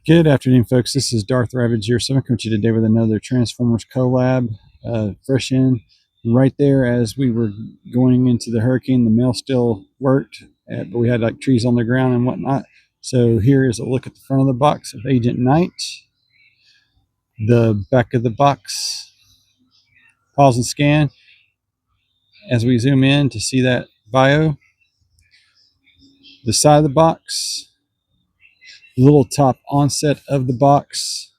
Good afternoon, folks. This is Darth Ravage here. So I'm coming to you today with another Transformers collab, fresh in. And right there, as we were going into the hurricane, the mail still worked, but we had like trees on the ground and whatnot. So here is a look at the front of the box of Agent K.I.T.T, the back of the box. Pause and scan as we zoom in to see that bio. The side of the box, little top onset of the box.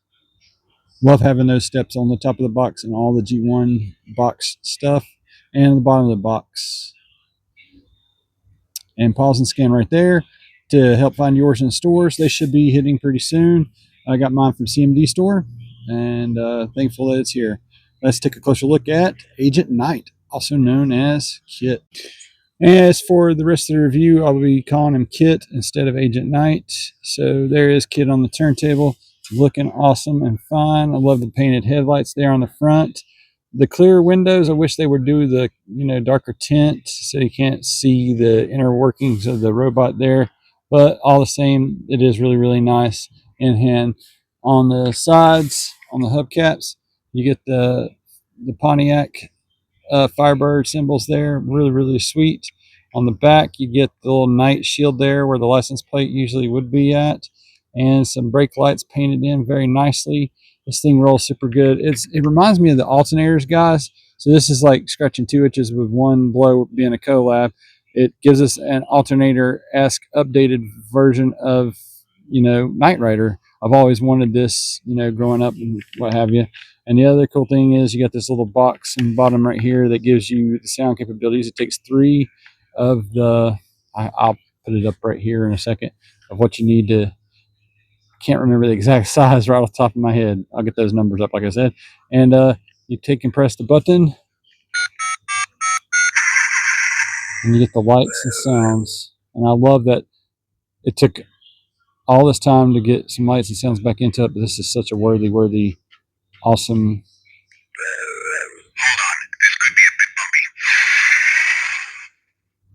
Love having those steps on the top of the box and all the G1 box stuff, and the bottom of the box. And pause and scan right there to help find yours in stores. They should be hitting pretty soon. I got mine from CMD store, and thankful that it's here. Let's take a closer look at Agent K.I.T.T, also known as K.I.T.T. As for the rest of the review, I'll be calling him K.I.T.T instead of Agent K.I.T.T. So there is K.I.T.T on the turntable, looking awesome and fine. I love the painted headlights there on the front. The clear windows, I wish they would do the darker tint so you can't see the inner workings of the robot there. But all the same, it is really, really nice in hand. On the sides, on the hubcaps, you get the Pontiac Firebird symbols there. Really, really sweet. On the back, you get the little night shield there where the license plate usually would be at, and some brake lights painted in very nicely. This thing rolls super good. It reminds me of the alternators, guys. So this is like scratching 2 itches with one blow being a collab. It gives us an alternator-esque updated version of, Knight Rider. I've always wanted this, growing up and what have you. And the other cool thing is you got this little box in the bottom right here that gives you the sound capabilities. It takes 3 of the, I'll put it up right here in a second, of what you need to, can't remember the exact size right off the top of my head. I'll get those numbers up, like I said. And you take and press the button, and you get the lights and sounds. And I love that it took all this time to get some lights and sounds back into it, but this is such a worthy, awesome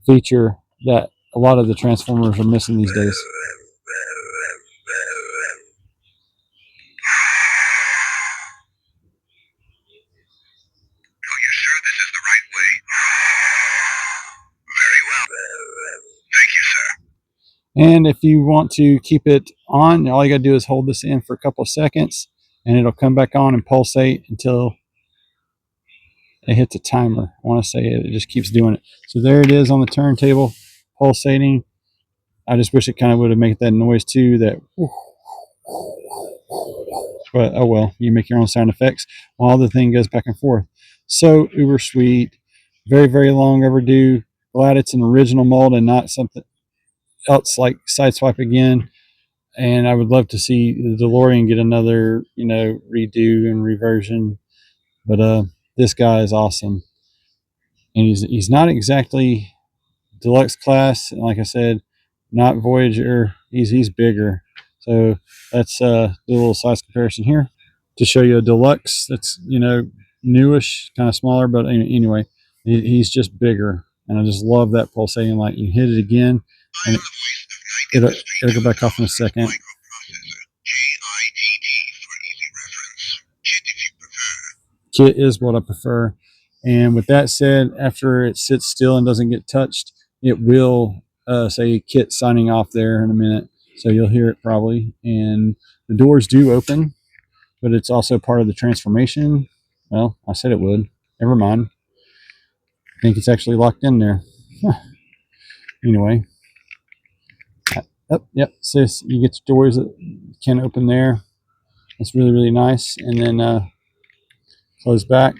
feature that a lot of the Transformers are missing these days. And if you want to keep it on, all you got to do is hold this in for a couple of seconds, and it'll come back on and pulsate until it hits a timer. I want to say it just keeps doing it. So there it is on the turntable, pulsating. I just wish it kind of would have made that noise too. That, but oh well, you make your own sound effects while the thing goes back and forth. So uber sweet, very long overdue. Glad it's an original mold and not something else like Sideswipe again. And I would love to see the DeLorean get another, redo and reversion. But this guy is awesome, and he's not exactly deluxe class. And like I said, not Voyager. He's bigger. So that's a little size comparison here to show you a deluxe that's newish, kind of smaller, but anyway, he's just bigger. And I just love that pulsating light. You hit it again, and it'll go back off in a second. K.I.T.T is what I prefer. And with that said, after it sits still and doesn't get touched, it will say K.I.T.T signing off there in a minute. So you'll hear it probably. And the doors do open, but it's also part of the transformation. Well, I said it would. Never mind. I think it's actually locked in there. Anyway. Oh, yep. So you get your doors that can open there. That's really nice. And then close back.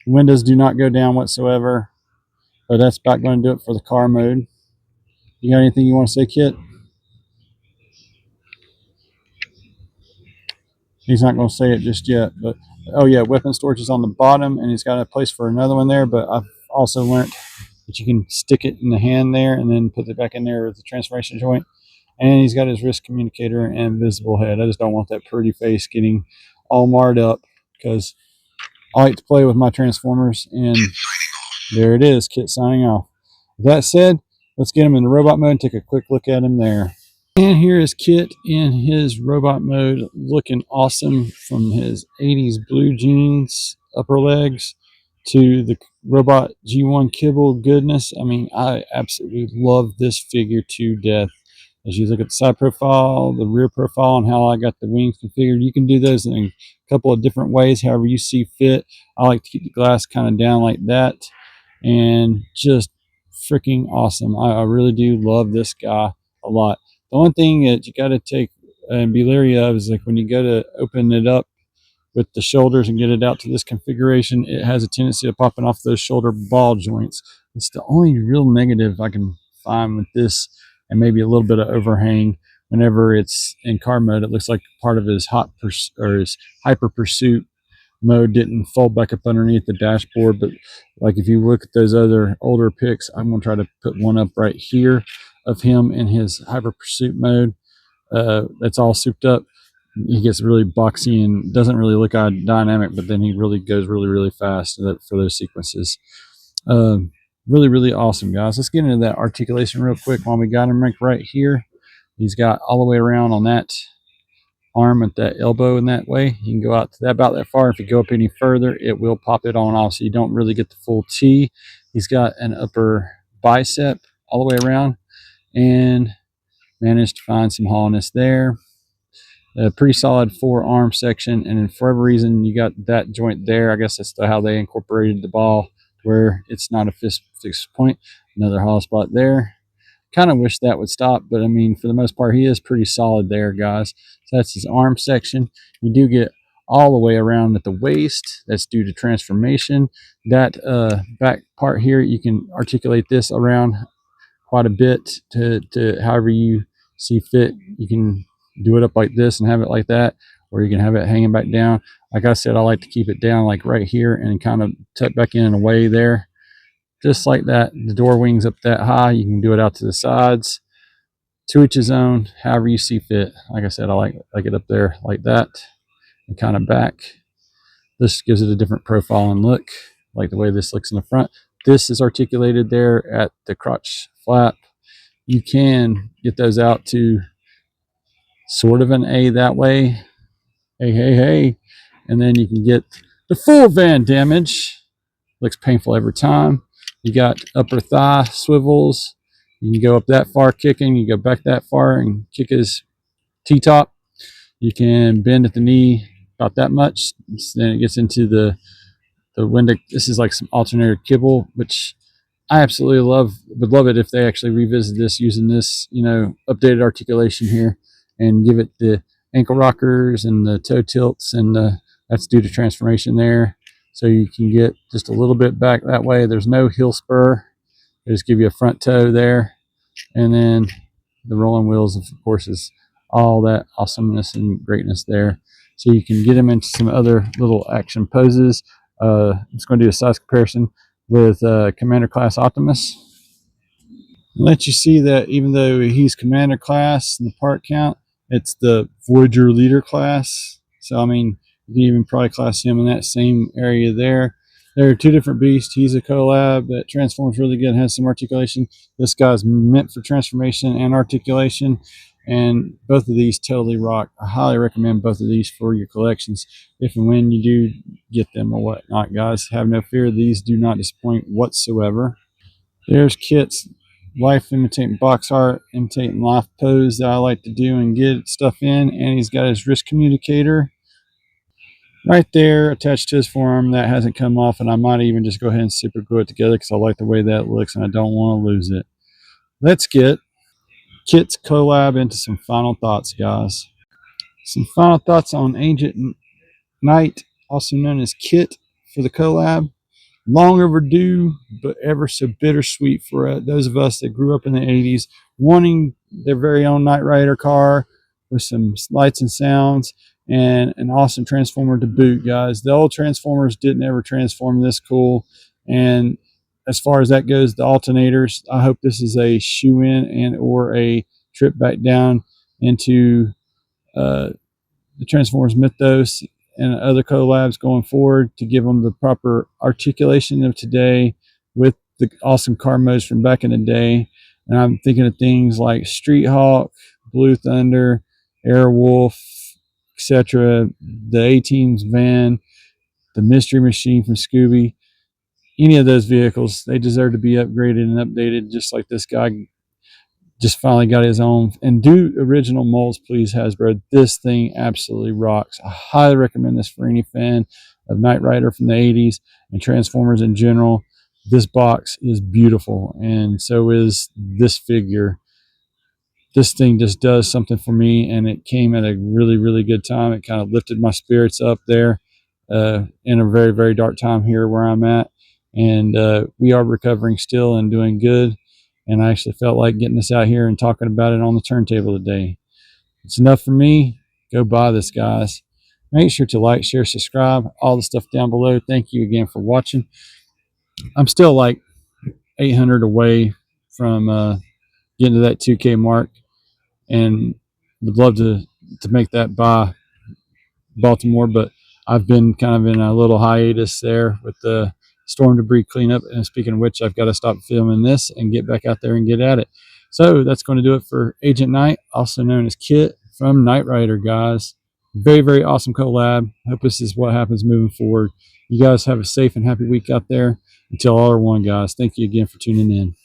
The windows do not go down whatsoever. But that's about going to do it for the car mode. You got anything you want to say, Kit? He's not going to say it just yet. But oh yeah, weapon storage is on the bottom, and he's got a place for another one there. But I've also learned that you can stick it in the hand there and then put it back in there with the transformation joint. And he's got his wrist communicator and visible head. I just don't want that pretty face getting all marred up, because I like to play with my Transformers. And there it is, Kit signing off. With that said, let's get him in the robot mode and take a quick look at him there. And here is Kit in his robot mode, looking awesome, from his 80s blue jeans upper legs to the robot G1 kibble goodness. I mean, I absolutely love this figure to death. As you look at the side profile, the rear profile, and how I got the wings configured, you can do those in a couple of different ways, however you see fit. I like to keep the glass kind of down like that, and just freaking awesome. I really do love this guy a lot. The one thing that you got to take and be leery of is like when you go to open it up with the shoulders and get it out to this configuration, it has a tendency of popping off those shoulder ball joints. It's the only real negative I can find with this, and maybe a little bit of overhang whenever it's in car mode. It looks like part of his his hyper pursuit mode didn't fold back up underneath the dashboard. But like if you look at those other older pics, I'm going to try to put one up right here of him in his hyper pursuit mode. That's all souped up. He gets really boxy and doesn't really look dynamic, but then he really goes really fast for those sequences. Really awesome, guys. Let's get into that articulation real quick while we got him right here. He's got all the way around on that arm at that elbow in that way. You can go out to that about that far. If you go up any further, it will pop it on off, so you don't really get the full T. He's got an upper bicep all the way around, and managed to find some hollowness there. A pretty solid forearm section, and for whatever reason you got that joint there. I guess that's how they incorporated the ball, where it's not a fixed point. Another hollow spot there. Kind of wish that would stop, but I mean, for the most part, he is pretty solid there, guys. So that's his arm section. You do get all the way around at the waist. That's due to transformation. That back part here, you can articulate this around quite a bit to however you see fit. You can do it up like this and have it like that, or you can have it hanging back down. Like I said, I like to keep it down like right here and kind of tuck back in a way there, just like that. The door wings up that high. You can do it out to the sides, to each his own, however you see fit. Like I said, I like it up there like that and kind of back. This gives it a different profile and look, like the way this looks in the front. This is articulated there at the crotch flap. You can get those out to sort of an A that way. Hey. And then you can get the full van damage. Looks painful every time. You got upper thigh swivels. You can go up that far kicking. You go back that far and kick his T-top. You can bend at the knee about that much. Then it gets into the window. This is like some alternator kibble, which I absolutely would love it if they actually revisit this using this, updated articulation here, and give it the ankle rockers and the toe tilts, and that's due to transformation there. So you can get just a little bit back that way. There's no heel spur. They just give you a front toe there, and then the rolling wheels, of course, is all that awesomeness and greatness there. So you can get them into some other little action poses. I'm just going to do a size comparison with Commander Class Optimus. Let you see that even though he's Commander Class in the part count, it's the Voyager Leader class. So I mean, you can even probably class him in that same area there. There are two different beasts. He's a collab that transforms really good and has some articulation. This guy's meant for transformation and articulation, and both of these totally rock. I highly recommend both of these for your collections if and when you do get them or whatnot, guys. Have no fear. These do not disappoint whatsoever. There's Kit's life imitating box art, imitating life pose that I like to do and get stuff in. And he's got his wrist communicator right there attached to his forearm. That hasn't come off, and I might even just go ahead and super glue it together because I like the way that looks and I don't want to lose it. Let's get Kit's collab into some final thoughts, guys. Some final thoughts on Agent Knight, also known as K.I.T.T, for the collab. Long overdue, but ever so bittersweet for those of us that grew up in the 80s, wanting their very own Knight Rider car with some lights and sounds and an awesome Transformer to boot, guys. The old Transformers didn't ever transform this cool. And as far as that goes, the alternators, I hope this is a shoe-in and or a trip back down into the Transformers mythos and other collabs going forward to give them the proper articulation of today with the awesome car modes from back in the day. And I'm thinking of things like Street Hawk, Blue Thunder, Airwolf, etc., the A-Team's van, the Mystery Machine from Scooby, any of those vehicles, they deserve to be upgraded and updated, just like this guy just finally got his own. And do original molds, please, Hasbro. This thing absolutely rocks. I highly recommend this for any fan of Knight Rider from the 80s and Transformers in general. This box is beautiful, and so is this figure. This thing just does something for me, and it came at a really, really good time. It kind of lifted my spirits up there in a very, very dark time here where I'm at. And we are recovering still and doing good. And I actually felt like getting this out here and talking about it on the turntable today. It's enough for me. Go buy this, guys. Make sure to like, share, subscribe, all the stuff down below. Thank you again for watching. I'm still like 800 away from getting to that 2K mark, and would love to make that by Baltimore, but I've been kind of in a little hiatus there with the storm debris cleanup. And speaking of which, I've got to stop filming this and get back out there and get at it. So that's going to do it for Agent Knight, also known as Kit from Knight Rider, guys. Very, very awesome collab. Hope this is what happens moving forward. You guys have a safe and happy week out there. Until all are one, guys. Thank you again for tuning in.